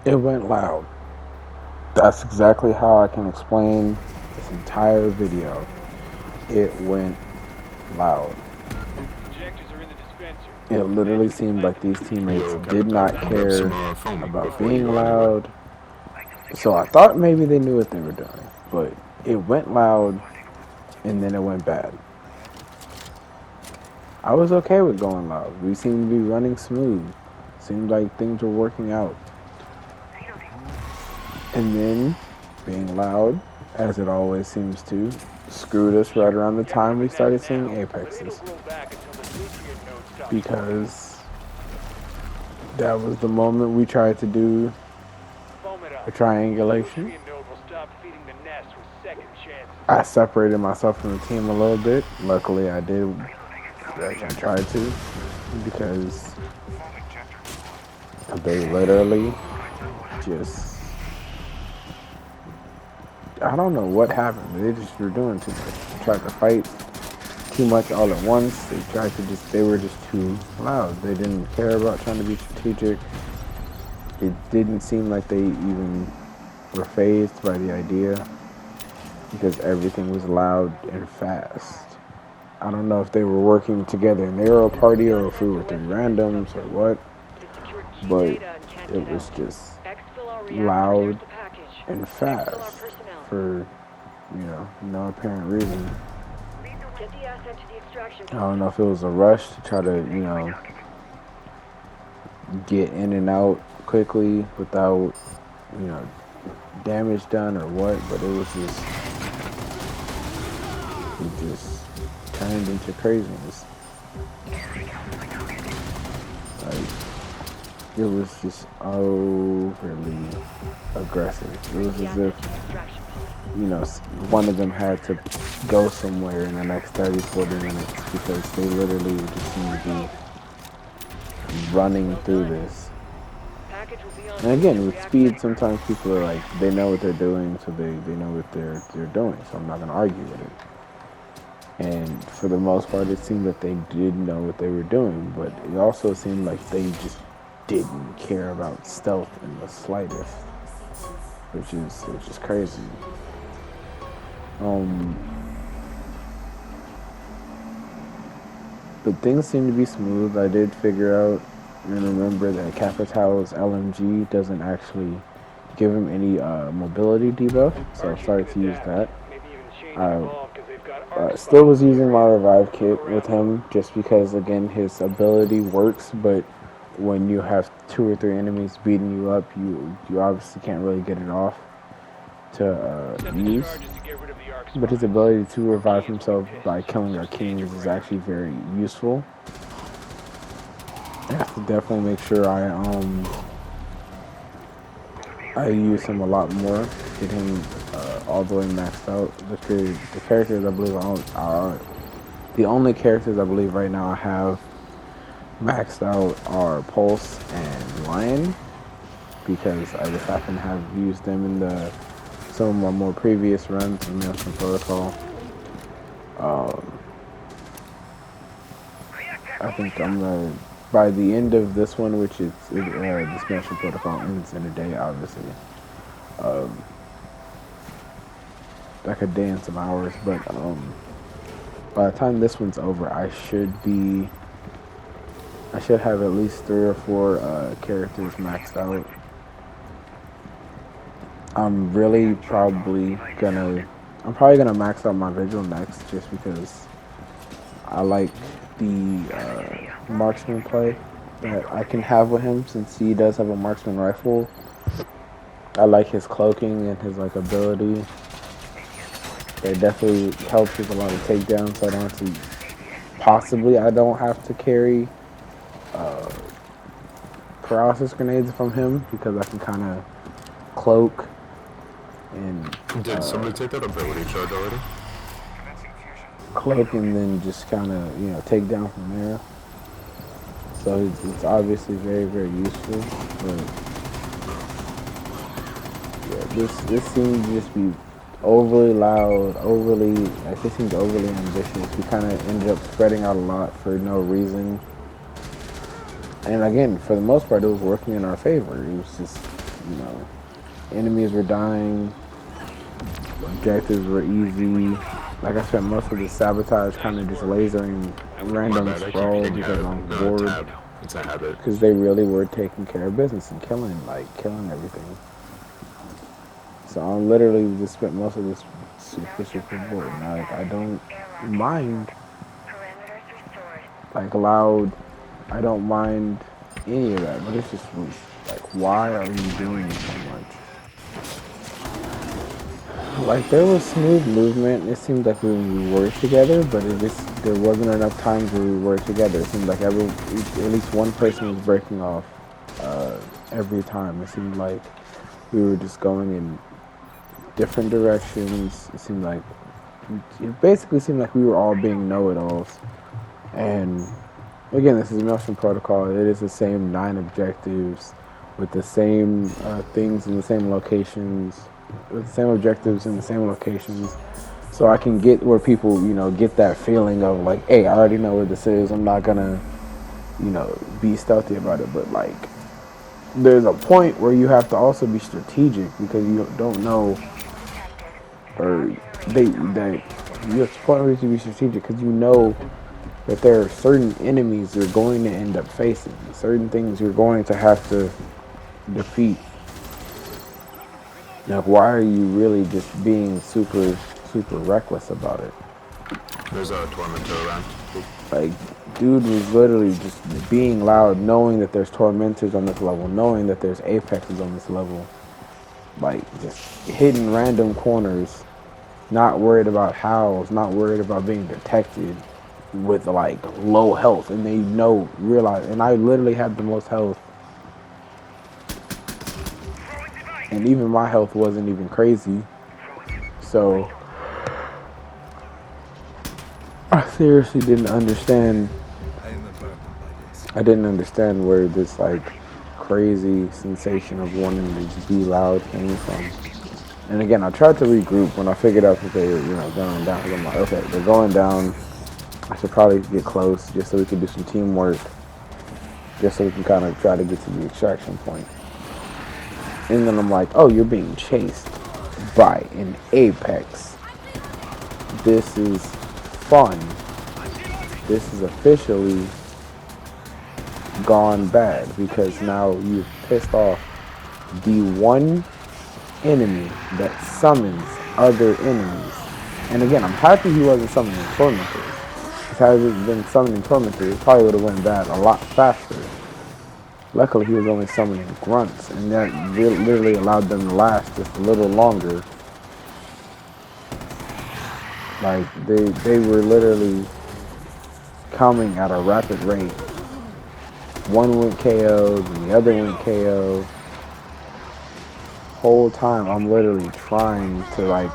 It went loud. That's exactly how I can explain this entire video. It went loud. Injectors are in the dispenser. It literally Evacuate the seemed like these teammates Yo, did Capital, not grab some care foaming about before you being go anywhere. loud. So I thought maybe they knew what they were doing, but it went loud and then it went bad. I was okay with going loud. We seemed to be running smooth. Seemed like things were working out. And then being loud, as it always seems to, screwed us right around the time we Definitely not started seeing now, but it'll apexes. grow back until the nutrient node stops working. Because that was the moment we tried to do Foam it a up. The triangulation. nutrient node will stop feeding the nest with second chances. I separated myself from the team a little bit. Luckily, I did. I tried to because they literally just. I don't know what happened. They just were doing too much. They tried to fight too much all at once. They were just too loud. They didn't care about trying to be strategic. It didn't seem like they even were phased by the idea because everything was loud and fast. I don't know if they were working together and they were a party or if we were three randoms or what, but it was just loud and fast for, no apparent reason. I don't know if it was a rush to try to, get in and out quickly without, you know, damage done or what, but it just turned into craziness. Like, it was just overly aggressive. It was as if, one of them had to go somewhere in the next 30, 40 minutes because they literally just seem to be running through this. And again, with speed, sometimes people are like, they know what they're doing, so they know what they're doing, so I'm not going to argue with it. And for the most part, it seemed that they did know what they were doing, but it also seemed like they just didn't care about stealth in the slightest, which is crazy. But things seem to be smooth. I did figure out and remember that Capitale's LMG doesn't actually give him any mobility debuff, so I started to use that. Maybe even change I evolve because they've got arc still spots was in the using my area. revive Look kit with around. him just because, again, his ability works, but when you have 2 or 3 enemies beating you up, you obviously can't really get it off to Set the use. charges to get rid of the arc But his spots. ability to revive Minions will be himself by pissed. killing So our stand your kings is ground. actually very useful. I have to definitely make sure I use him a lot more. Get him all the way maxed out. The characters I believe are the only characters I believe right now I have maxed out are Pulse and Lion because I just happen to have used them in some of my more previous runs in Maelstrom Protocol. I think I'm gonna by the end of this one, which is this Maelstrom Protocol ends in a day, obviously. Like a day and some hours, but by the time this one's over, I should have at least 3 or 4 characters maxed out. I'm really I'm probably gonna max out my Vigil next, just because I like the marksman play that I can have with him since he does have a marksman rifle. I like his cloaking and his ability. It definitely helps with a lot of takedowns, so I don't have to carry paralysis grenades from him because I can kind of cloak and Did somebody take that ability charge already? then just kind of take down from there. So it's obviously very, very useful. But yeah, this seems to just be overly loud, this seems overly ambitious. We kind of ended up spreading out a lot for no reason. And again, for the most part, it was working in our favor. It was just you know, enemies were dying, objectives were easy. Like I spent most of the sabotage kind of just lasering random My bad, I keep scroll hitting because tab. I'm No, bored. tab. It's a habit. Because they really were taking care of business and killing everything. So I literally just spent most of this super bored. Now, like, I don't mind like loud. I don't mind any of that, but it's just like, why are you doing so much? Like, there was smooth movement. It seemed like when we were together, but there wasn't enough times where we were together. It seemed like at least one person was breaking off every time. It seemed like we were just going in different directions. It basically seemed like we were all being know-it-alls. And again, this is Maelstrom Protocol. It is the same 9 objectives with the same things in the same locations, with the same objectives in the same locations. So I can get where people, get that feeling of like, hey, I already know where this is. I'm not gonna, be stealthy about it. But like, there's a point where you have to also be strategic because you don't know, or you have to point where you have to be strategic because you know that there are certain enemies you're going to end up facing, certain things you're going to have to defeat. Like, why are you really just being super reckless about it? There's a Tormentor around. Like, dude was literally just being loud, knowing that there's Tormentors on this level, knowing that there's Apexes on this level. Like, just hitting random corners, not worried about howls, not worried about being detected with like low health, and they realize, and I literally had the most health, and even my health wasn't even crazy. So I seriously didn't understand. I didn't understand where this like crazy sensation of wanting to just be loud came from. And again, I tried to regroup when I figured out that they were, going down. I'm like, okay, they're going down. I should probably get close just so we can do some teamwork, just so we can kind of try to get to the extraction point. And then I'm like, oh, you're being chased by an Apex. This is fun. This is officially gone bad because now you've pissed off the one enemy that summons other enemies. And again, I'm happy he wasn't summoning Tormentors. Had it been summoning Tormentors, it probably would have went bad a lot faster. Luckily, he was only summoning grunts, and that literally allowed them to last just a little longer. Like, they were literally coming at a rapid rate. One went KO'd, and the other went KO'd. Whole time, I'm literally trying to, like,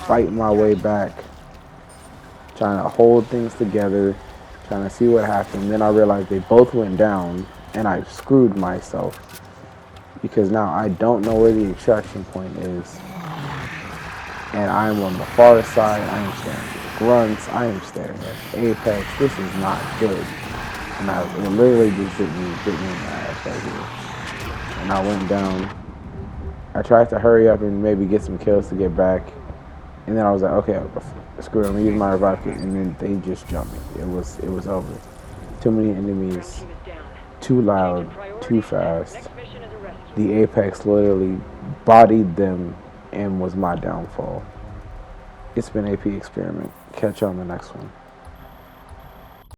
fight my way back, trying to hold things together, trying to see what happened. Then I realized they both went down, and I screwed myself because now I don't know where the extraction point is, and I'm on the far side. I am staring at grunts. I am staring at Apex. This is not good, and it literally just bit me in the ass right here. And I went down. I tried to hurry up and maybe get some kills to get back, and then I was like, okay, screw it, I'm gonna use my revive kit, and then they just jumped me. It was over. Too many enemies, too loud, too fast. The Apex literally bodied them and was my downfall. It's been AP Experiment. Catch you on the next one.